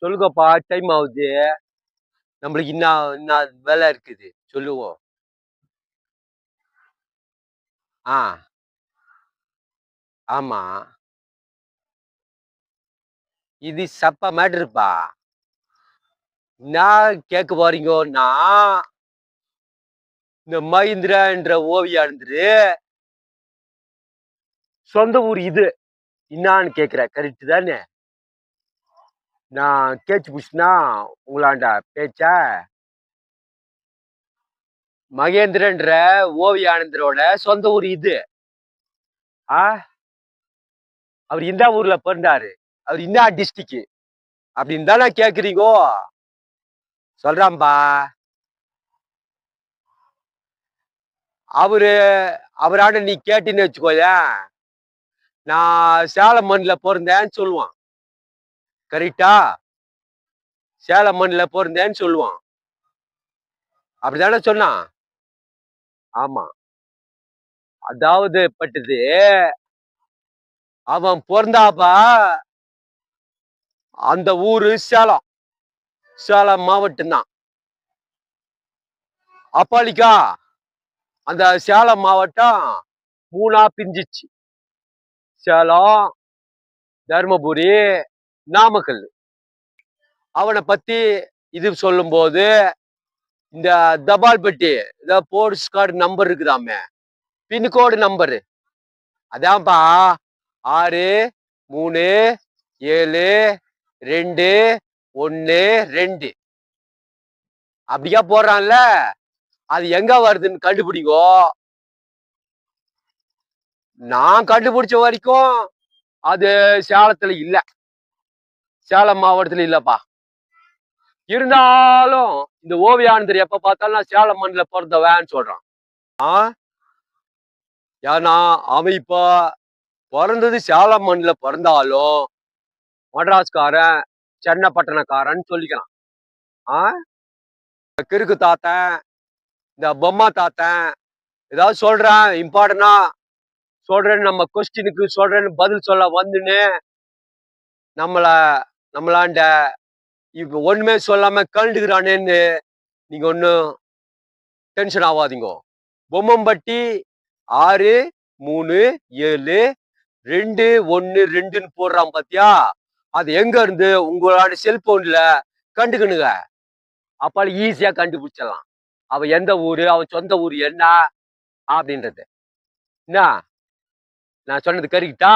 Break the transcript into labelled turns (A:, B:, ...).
A: சொல்லுங்கப்பா, டைம் ஆகுது. நம்மளுக்கு என்ன வேலை இருக்குது சொல்லுவோம். ஆ, ஆமா. இது சப்ப மேட்டருப்பா. நான் கேட்க போறீங்கன்னா, இந்த மஹிந்திரா என்ற ஓவியாளர் சொந்த ஊர் இது. என்னான்னு கேட்கிற கரெக்ட் தானே? நான் கேச்சு புடிச்சுனா உங்களாண்ட பேச்சா? மகேந்திரன்ற ஓவியானந்தரோட சொந்த ஊர் இது. ஆ, அவர் இந்த ஊர்ல பிறந்தாரு. அவர் என்ன டிஸ்ட்ரிக்ட் அப்படின்னு தானே கேக்குறீங்கோ? சொல்றான்பா. அவரு அவராண்ட நீ கேட்டின்னு வச்சுக்கோயேன், நான் சேலம் மண்ணில் பிறந்தேன்னு சொல்லுவான். கரெக்டா? சேலம் மண்ணில் பிறந்தேன்னு சொல்லுவான். அப்படிதானே சொன்னான்? ஆமா. அதாவது பட்டது, அவன் பிறந்தாப்பா அந்த ஊரு சேலம். சேலம் மாவட்டம் தான். அப்பாலிக்கா அந்த சேலம் மாவட்டம் 3ஆ பிரிஞ்சிச்சு. சேலம், தர்மபுரி, நாமக்கல். அவனை பத்தி இது சொல்லும்போது, இந்த தபால் பெட்டி, இந்த போஸ்ட் கார்டு நம்பர் இருக்குதாமே, பின்கோடு நம்பரு, அதான்ப்பா 63721 அப்படியா போடுறான்ல. அது எங்க வருதுன்னு கண்டுபிடிங்கோ. நான் கண்டுபிடிச்ச வரைக்கும் அது சேலத்துல இல்ல, சேலம் மாவட்டத்துல இல்லப்பா. இருந்தாலும் இந்த ஓவியானந்தர் எப்ப பார்த்தாலும் நான் சேலம் மண்ணில் பிறந்தவன்னு சொல்றான். ஏன்னா அவன் இப்ப பிறந்தது சேலம் மண்ணில் பிறந்தாலும் மட்ராஸ்காரன், சென்னை பட்டணக்காரன் சொல்லிக்கிறான். கிறுக்கு தாத்தன், இந்த பொம்மா தாத்தன் ஏதாவது சொல்றேன் இம்பார்ட்டனா சொல்றேன்னு, நம்ம கொஸ்டினுக்கு சொல்றேன்னு பதில் சொல்ல வந்துன்னு நம்மள நம்மளாண்ட இப்ப ஒண்ணுமே சொல்லாம கலண்டுக்கிறானேன்னு நீங்க ஒன்னும் டென்ஷன் ஆகாதீங்க. பொம்மம்பட்டி 63721 போடுறான் பாத்தியா? அது எங்க இருந்து உங்களோட செல்போன்ல கண்டுக்கணுங்க. அப்பால ஈஸியா கண்டுபிடிச்சிடலாம் அவன் எந்த ஊரு, அவன் சொந்த ஊர் என்ன அப்படின்றது. என்ன நான் சொன்னது கரெக்டா?